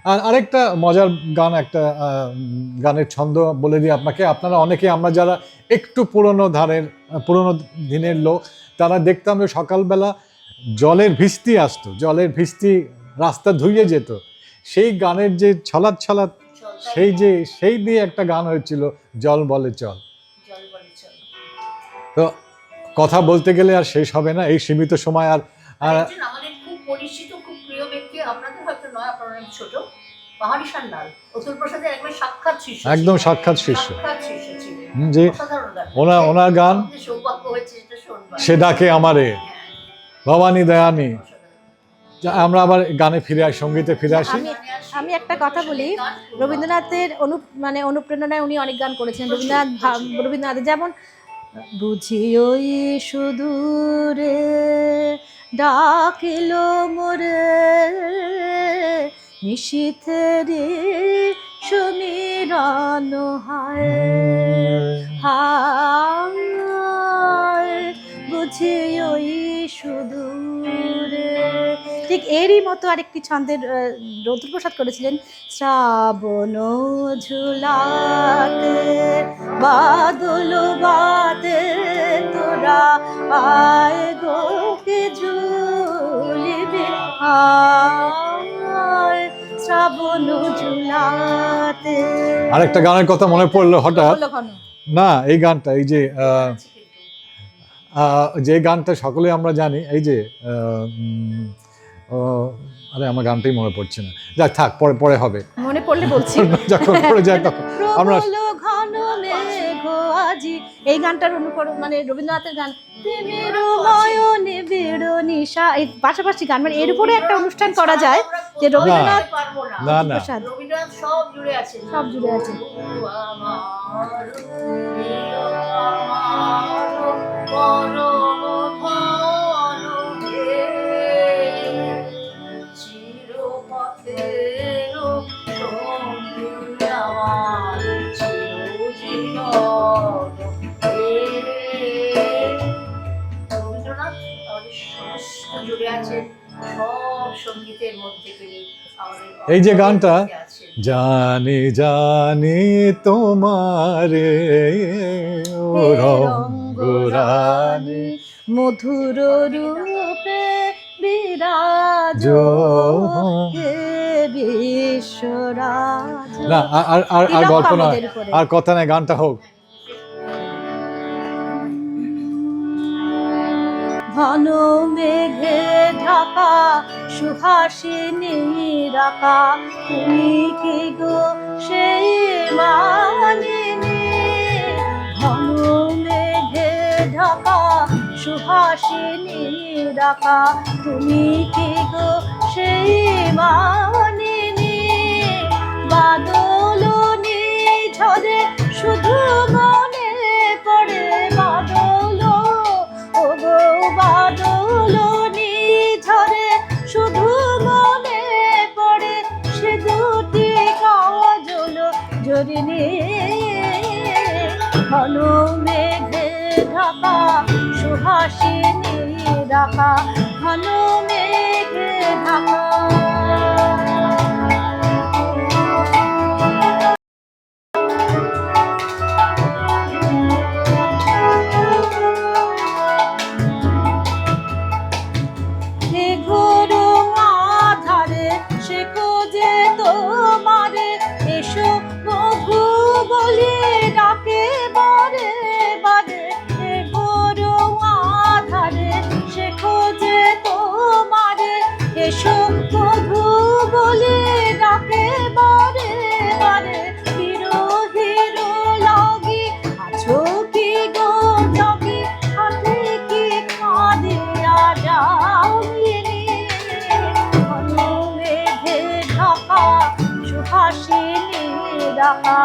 আর আরেকটা মজার গান, একটা গানের ছন্দ বলে দিই আপনাকে। আপনারা অনেকে, আমরা যারা একটু পুরনো দিনের লোক, তারা দেখতাম যে সকালবেলা জলের ভিস্তি আসতো, জলের ভিস্তি রাস্তা ধুইয়ে যেত, সেই গানের যে ছলাৎ সেই দিয়ে একটা গান হয়েছিল, জল বলে চল। তো কথা বলতে গেলে আর শেষ হবে না এই সীমিত সময়। আর আমাদের খুব পরিচিত, খুব প্রিয় ব্যক্তি, আপনাদের হয়তো নয়, আপনারা অনেক ছোট, পাহাড়ি সান্যাল, অতুল প্রসাদের একদম সাক্ষাৎ শিষ্য, একদম সাক্ষাৎ শিষ্য ছিলেন। যে ওনার গান সৌভাগ্য হয়েছে সেটা শুনবার, সে ডাকে আমারে ভবানী দয়ানী। আমরা আবার গানে ফিরে আসি, সঙ্গীতে ফিরে আসি। আমি একটা কথা বলি, রবীন্দ্রনাথের অনুপ্রেরণায় উনি অনেক গান করেছেন। রবীন্দ্রনাথ যেমন বুঝি ওই সুদূরে ডাকিল মোরে নিশীথেরি সমীরণ হায় হায়, বুঝি ওই সুদূরে। ঠিক এরই মতো আরেকটি ছন্দের অতুল প্রসাদ করেছিলেন, শ্রাবণ ঝুলাতে বাদল বাদে তোরা আয় গোকে ঝুলিবে আয়, শ্রাবণ ঝুলাতে। আরেকটা গানের কথা মনে পড়লো হঠাৎ, না, এই গানটা, এই যে যে গানটা সকলে আমরা জানি, এই যে আরে আমার গানটাই মনে পড়ছে না, যাক থাক, পরে পরে হবে, মনে পড়লে বলছি। যখন পড়ে যায় তখন আমরা প্রবল ঘন মেঘ আজি, এই গানটার অনুকরণ মানে রবীন্দ্রনাথের গান, তিমির নয়নে বিড় নিশা, এই পাশাপাশি গান, মানে এর উপরে একটা অনুষ্ঠান করা যায় যে রবীন্দ্রনাথ না না প্রসাদ রবীন্দ্রনাথ সব জুড়ে আছে, সব জুড়ে আছে। রবীন্দ্রনাথ আমাদের সমস্ত জুড়ে আছেন, সব সঙ্গীতের মধ্যে তিনি আমাদের এই যে গানটা, আছেন। জানি জানি তোমারে ও রঙ্গরানি মধুর রূপে বিরাজ হে বিশ্বরাজ। না, আর আর আর তিলক গল্প না, কামদের উপরে। আর কথা নাই, গানটা হোক। ঘন মেঘে ঢাকা সুহাসিনী রাকা, তুমি কি গো সেই মানিনী। ঘন মেঘে ঢাকা সুহাসিনী রাকা, তুমি কি গো সেই মানিনী। বাদল ঝরে শুধু মনে পড়ে বাদল, ও গো বাদল ঝরে শুধু মনে পড়ে সে দুটি কাজল জরিনি। ঘন মেঘে ঢাকা সুহাসিনী রাখা, ঘন মেঘে ঢাকা। তোমারে এসো মধু বলি ডাকে বারে বারে, গরু আধারে সে খোঁজে তোমারে এসো মধু বলি ডাকে বারে বারে। হিরো হিরো লাগি আছো কি গো জগি, হাতে কি কাঁদিয়া যাওনি। ঘন মেঘে ঢাকা সুহাসিনী রাখা,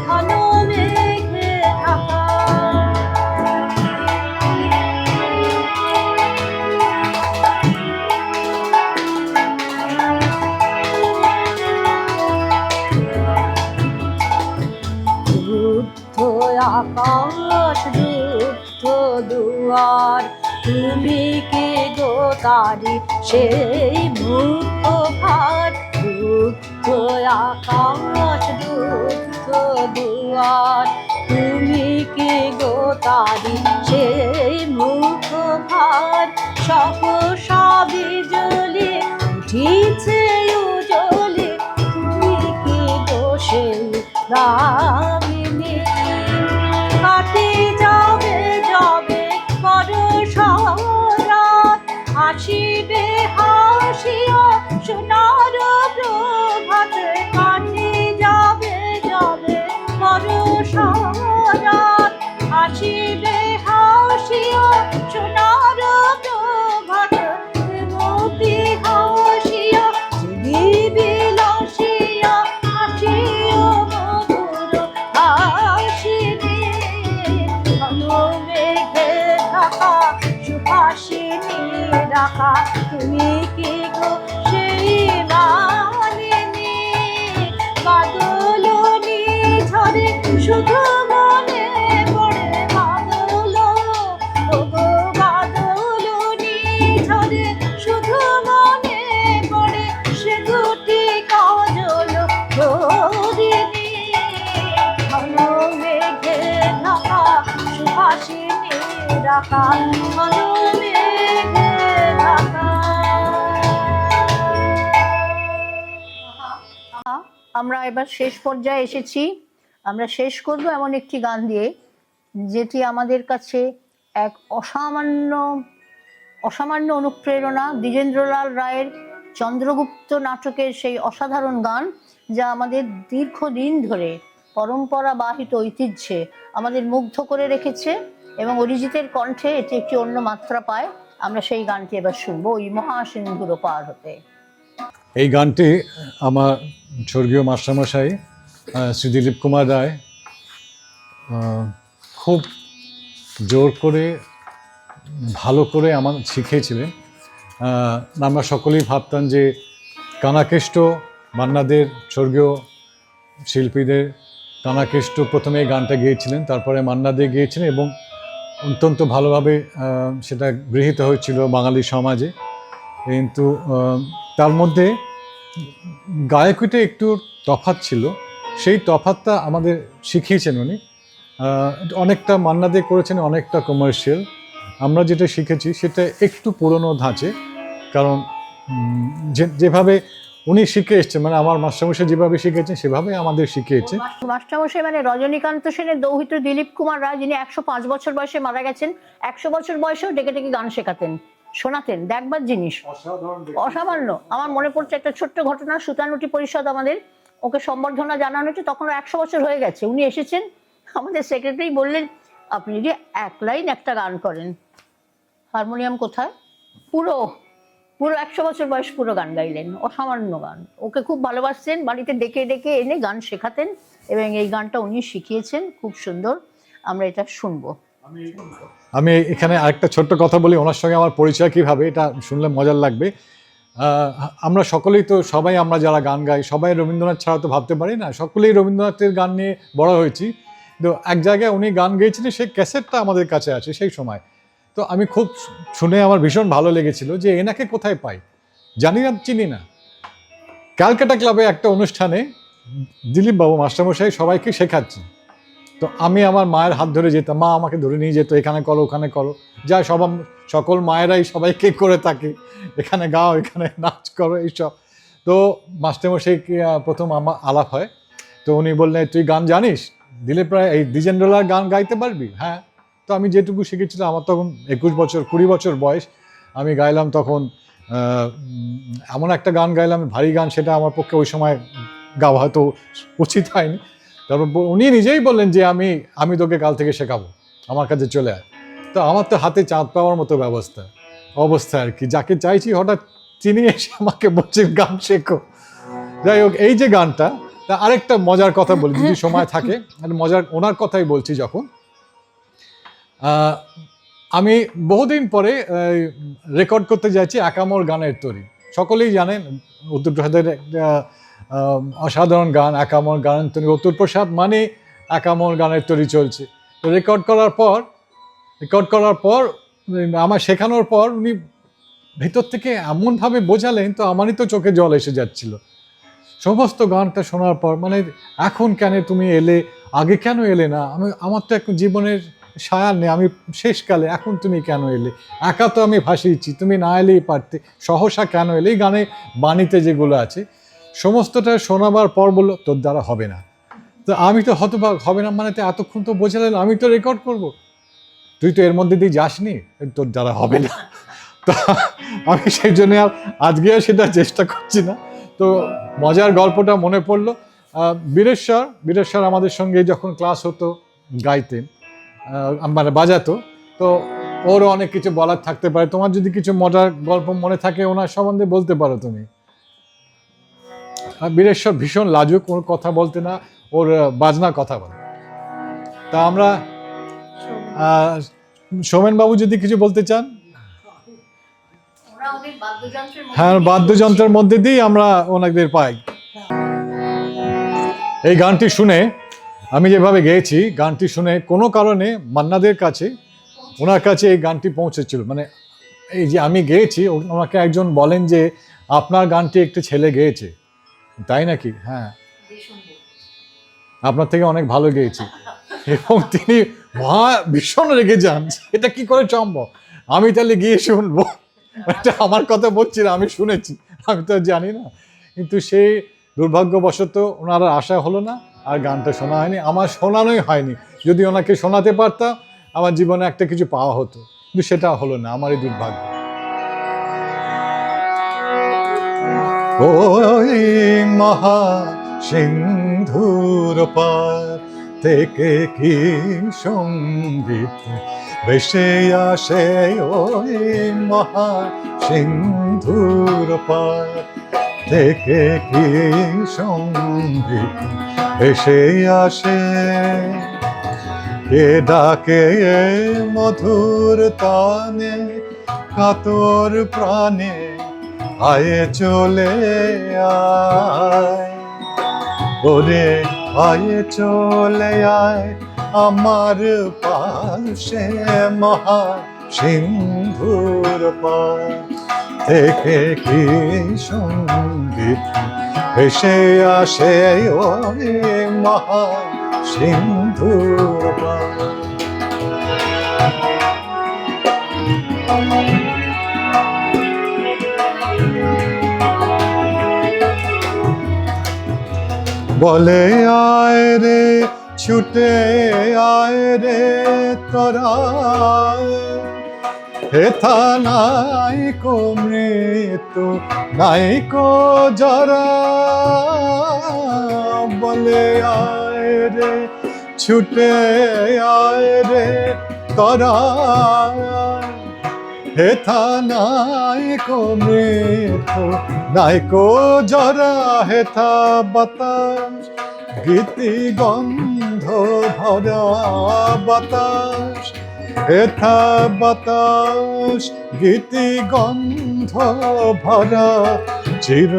ঘন মেঘে ঢাকা। রুদ্ধ আকাশ রুদ্ধ দুয়ার, তুমি কি গো তারি সেই মুক্ত ভার। রুদ্ধ আকাশ রুদ্ধ দুয়ার, তুমি কি গো তারি সেই মুক্ত ভার। সহসা বিজলি উঠিছে উজলি, তুমি কি গো সেই দামিনী। কাটি যাবে যাবে বর্ষারাত, আসিবে হাসিয়া সোনার প্রভাতে। কাটি যাবে যাবে বর্ষারাত, আসিবে হাসিয়া সোনার প্রভাতে। মতি হাসিয়া বিলাসিয়া হাসিও মধুর হাসিনী। ঘন মেঘে ঢাকা সুহাসিনী রাখা, তুমি কি গো সেই মানিনী। বাদল ঝরে শুধু মনে পড়ে বাদল, ও গো বাদল ঝরে শুধু মনে পড়ে সে দুটি কাজল জরিনি। ঘন মেঘে ঢাকা সুহাসিনী রাখা, ঘন মেঘে ঢাকা। আমরা এবার শেষ পর্যায়ে এসেছি, আমরা শেষ করব এমন একটি গান দিয়ে যেটি আমাদের কাছে এক অসামান্য অনুপ্রেরণা। দ্বিজেন্দ্রলাল রায়ের চন্দ্রগুপ্ত নাটকের সেই অসাধারণ গান, যা আমাদের দীর্ঘদিন ধরে পরম্পরাবাহিত ঐতিহ্যে আমাদের মুগ্ধ করে রেখেছে, এবং অরিজিতের কণ্ঠে এটি একটি অন্য মাত্রা পায়। আমরা সেই গানটি এবার শুনবো, ওই মহাসিন্ধুর পার হতে। এই গানটি আমার স্বর্গীয় মাস্টারমশাই শ্রী দিলীপ কুমার রায় খুব জোর করে ভালো করে আমার শিখিয়েছিলেন। আমরা সকলেই ভাবতাম যে কানাকেষ্ট মান্নাদের, স্বর্গীয় শিল্পীদের কানাকেষ্ট প্রথমে এই গানটা গেয়েছিলেন, তারপরে মান্না দে গিয়েছিলেন, এবং অত্যন্ত ভালোভাবে সেটা গৃহীত হয়েছিল বাঙালি সমাজে। কিন্তু তার মধ্যে গায়কিতে একটু তফাৎ ছিল, সেই তফাৎটা আমাদের শিখিয়েছেন উনি। অনেকটা মান্না দে করেছেন, অনেকটা কমার্শিয়াল। আমরা যেটা শিখেছি সেটা একটু পুরনো ধাঁচে, কারণ যেভাবে উনি শিখে এসছেন, মানে আমার মাস্টারমশাই যেভাবে শিখেছেন সেভাবে আমাদের শিখিয়েছে। মাস্টারমশাই মানে রজনীকান্ত সেনের দৌহিত্র দিলীপ কুমার রায়, যিনি 105 বছর বয়সে মারা গেছেন, 100 বছর বয়সেও ডেকে ডেকে গান শেখাতেন, শোনাতেন। দেখবার জিনিস, অসামান্য। আমার মনে পড়ছে একটা ছোট্ট ঘটনা। সুতানুটি পরিষদ আমাদের, ওকে সম্বর্ধনা জানানো হচ্ছে, তখন 100 বছর হয়ে গেছে। উনি এসেছেন, আমাদের সেক্রেটারি বললেন, আপনি যদি এক লাইন একটা গান করেন। হারমোনিয়াম কোথায়, পুরো 100 বছর বয়স পুরো গান গাইলেন, অসামান্য গান। ওকে খুব ভালোবাসতেন, বাড়িতে ডেকে ডেকে এনে গান শেখাতেন, এবং এই গানটা উনি শিখিয়েছেন, খুব সুন্দর। আমরা এটা শুনবো। আমি এখানে আরেকটা ছোট্ট কথা বলি, ওনার সঙ্গে আমার পরিচয় কীভাবে, এটা শুনলে মজার লাগবে। আমরা সকলেই তো, সবাই আমরা যারা গান গাই, সবাই রবীন্দ্রনাথ ছাড়া তো ভাবতে পারি না। সকলেই রবীন্দ্রনাথের গান নিয়ে বড় হয়েছি। তো এক জায়গায় উনি গান গেয়েছিলেন, সেই ক্যাসেটটা আমাদের কাছে আছে সেই সময়। তো আমি খুব শুনে আমার ভীষণ ভালো লেগেছিল যে এনাকে কোথায় পাই, জানি না, চিনি না। ক্যালকাটা ক্লাবে একটা অনুষ্ঠানে দিলীপ বাবু মাস্টারমশাই সবাইকে শেখাচ্ছেন। তো আমি আমার মায়ের হাত ধরে যেতাম, মা আমাকে ধরে নিয়ে যেত, এখানে করো ওখানে করো, যা সকল মায়েরাই সবাইকে করে থাকে, এখানে গাও, এখানে নাচ করো, এইসব। তো মাস্টারমশাই প্রথম আমার আলাপ হয়, তো উনি বললেন, তুই গান জানিস? দিলীপ রায়, এই দ্বিজেন্দ্রলাল গান গাইতে পারবি? হ্যাঁ। তো আমি যেটুকু শিখেছিলাম, আমার তখন 20 বছর বয়স, আমি গাইলাম তখন এমন একটা গান গাইলাম, ভারী গান, সেটা আমার পক্ষে ওই সময় গাওয়া হয়তো উচিত হয়নি। তারপর উনি নিজেই বললেন যে আমি তোকে কাল থেকে শেখাবো, আমার কাছে চলে আয়। তো আমার তো হাতে চাঁদ পাওয়ার মতো অবস্থা আর কি। যাকে চাইছি হঠাৎ চিনি এসে আমাকে বলছে গান শেখো। যাই হোক, এই যে গানটা, তা আরেকটা মজার কথা বলি যদি সময় থাকে, মজার ওনার কথাই বলছি। যখন আমি বহুদিন পরে রেকর্ড করতে যাচ্ছি একামর গানের তরি, সকলেই জানেন উত্তর প্রসাদের একটা অসাধারণ গান, একামর গানের তরি। উত্তর প্রসাদ মানে একামর গানের তরি চলছে। তো রেকর্ড করার পর আমার শেখানোর পর উনি ভেতর থেকে এমনভাবে বোঝালেন, তো আমারই তো চোখে জল এসে যাচ্ছিল সমস্ত গানটা শোনার পর। মানে এখন কেন তুমি এলে, আগে কেন এলে না? আমার তো এখন জীবনের সায়ার নেই, আমি শেষকালে, এখন তুমি কেন এলে? একা তো আমি ভাসিয়েছি, তুমি না এলেই পারতে, সহসা কেন এলে? এই গানে বাণীতে যেগুলো আছে সমস্তটা শোনাবার পর বললো, তোর দ্বারা হবে না। তো আমি তো হতবাক, হবে না মানে? তো এতক্ষণ তো বোঝালেন আমি তো রেকর্ড করব, তুই তো এর মধ্যে দিয়ে যাসনি, তোর দ্বারা হবে না। তো আমি সেই জন্য আজকে সেটা চেষ্টা করছি না। তো মজার গল্পটা মনে পড়লো। বীরেশ্বর আমাদের সঙ্গে যখন ক্লাস হতো, গাইতেন, মানে বাজাতো, তো ওরও অনেক কিছু বলার থাকতে পারে। তোমার যদি কিছু মজার গল্প মনে থাকে ওনার সম্বন্ধে বলতে পারো তুমি। বীরেশ্বর ভীষণ লাজুক, ওর কথা বলতে না, ওর বাজনা কথা বলে। তা আমরা সোমেনবাবু যদি কিছু বলতে চান। হ্যাঁ, বাদ্যযন্ত্রের মধ্যে দিয়েই আমরা ওনাদের পাই। এই গানটি শুনে, আমি যেভাবে গেয়েছি, গানটি শুনে কোনো কারণে মান্নাদের কাছে, ওনার কাছে এই গানটি পৌঁছেছিল। মানে এই যে আমি গেয়েছি, ওনাকে একজন বলেন যে আপনার গানটি একটি ছেলে গেয়েছে। তাই নাকি? হ্যাঁ, আপনার থেকে অনেক ভালো গেয়েছি। এবং তিনি ভীষণ রেগে যান, এটা কি করে সম্ভব, আমি তাহলে গিয়ে শুনবো। এটা আমার কথা বলছি না, আমি শুনেছি, আমি তো জানি না। কিন্তু সেই দুর্ভাগ্যবশত ওনার আশা হলো না, আর গানটা শোনা হয়নি, আমার শোনানোই হয়নি। যদি ওনাকে শোনাতে পারতাম আমার জীবনে একটা কিছু পাওয়া হতো, কিন্তু সেটা হলো না, আমারই দুর্ভাগ্য। ওই মহা সিন্ধুর পার থেকে কি সঙ্গীত ভেসে আসে, ওই মহা সিন্ধুর পার থেকে কি সঙ্গীত ভেসে আসে। কে ডাকে মধুর তানে কাতর প্রাণে, আয়ে চলে আয় ওরে আয়ে চলে আয় আমার পাশে, মহা সিন্ধুর পার থেকে কি সঙ্গীত ভেসে আসে, ওই মহা সিন্ধুর পার। বলে আয় রে ছুটে আয় রে তোরা, হেথা নাই কো মৃত্যু নাই কো জরা। বলে আয় রে ছুটে আয় রে তোরা, হেথা নাই কো মৃত্যু নাই কো জরা। হেথা বাতাস গীতি গন্ধ ভরা বাতাস, হেথা বাতাস গীতি গন্ধ ভরা। চির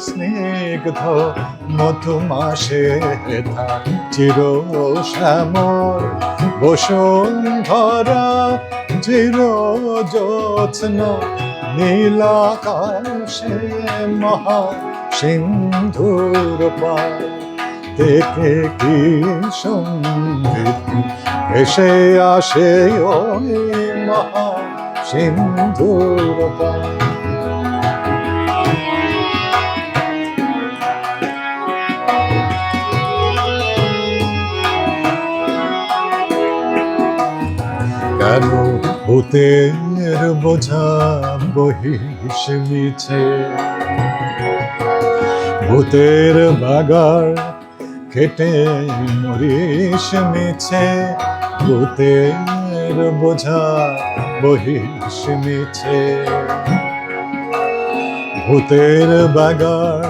স্নিগ্ধ মধুমাসে হেথা চির শ্যামল বসুন্ধরা। চির জ্যোৎস্না নীলাকাশে, মহা সিন্ধুর পার থেকে কি সঙ্গীত ভেসে আসে, ওই মহা সিন্ধুর পার। কেন ভূতের বোঝা বহিস মিছে, ভূতের বাগার খেটে মরিস মিছে। ভূতের বোঝা বহিস মিছে, ভূতের বাগার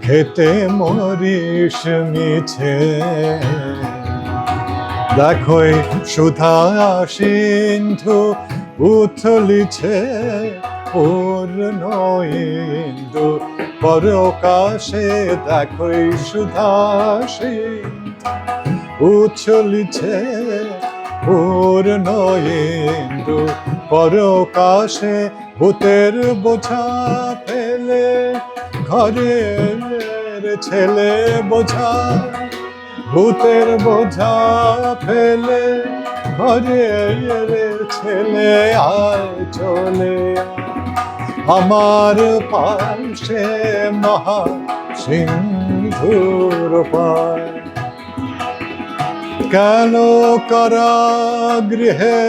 খেটে মরিস মিছে। দেখোই সুধা সিন্ধু উথলিছে পূর্ণ ইন্দু পরকাশে। দেখোই সুধা সিন্ধু উথলিছে পূর্ণ ইন্দু পরকাশে। ভূতের বোঝা ফেলে ঘরের ছেলে বোঝা, ভূতের বোঝা ফেলে ঘরের ছেলে আয় চলে আমার পাশে, মহা সিন্ধুর পার। কেন কারাগৃহে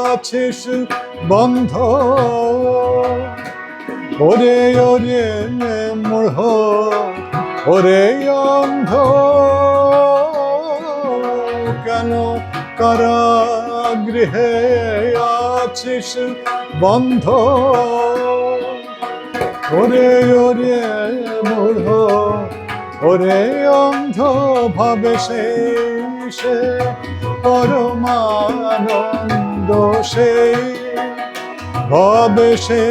আছিস বন্ধ, ওরে ওরে মূঢ় ওরে অন্ধ। কেন কারাগৃহে আছিস বন্ধ, ওরে ওরে মূঢ় ওরে অন্ধ। ভাবে সে পরমানন্দ সেই, ভাবে সে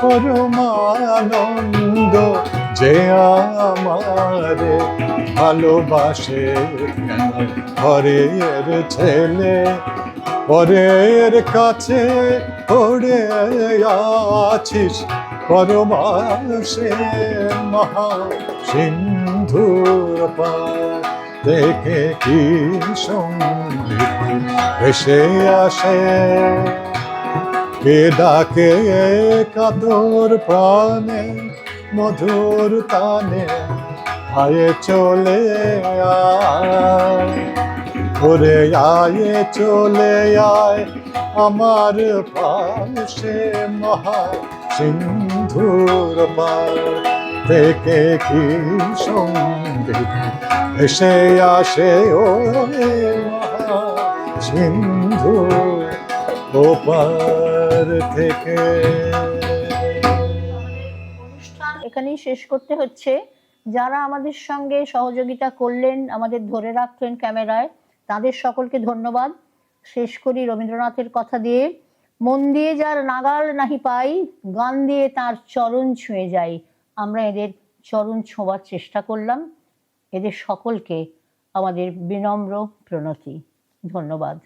পরমানন্দ। যে আমারে ভালোবাসে কেন ঘরের ছেলে পরের কাছে পড়ে আছিস পরবাসে, মহা সিন্ধুর পার থেকে কি সঙ্গীত ভেসে আসে। কে ডাকে কাতর প্রাণে মধুর তানে, আয়ে চলে আয়, ওরে আয়ে চলে আয় আমার পাশে মহা সিন্ধুর পার থেকে কি সঙ্গীত এসে আসে ওরে মহা সিন্ধু ওপার থেকে। অনুষ্ঠান এখানেই শেষ করতে হচ্ছে। যারা আমাদের সঙ্গে সহযোগিতা করলেন, আমাদের ধরে রাখলেন ক্যামেরায়, তাদের সকলকে ধন্যবাদ। শেষ করি রবীন্দ্রনাথের কথা দিয়ে, মন দিয়ে যার নাগাল নাহি পাই, গান দিয়ে তার চরণ ছুঁয়ে যাই। আমরা এদের চরণ ছোঁয়ার চেষ্টা করলাম। এদের সকলকে আমাদের বিনম্র প্রণতি, ধন্যবাদ।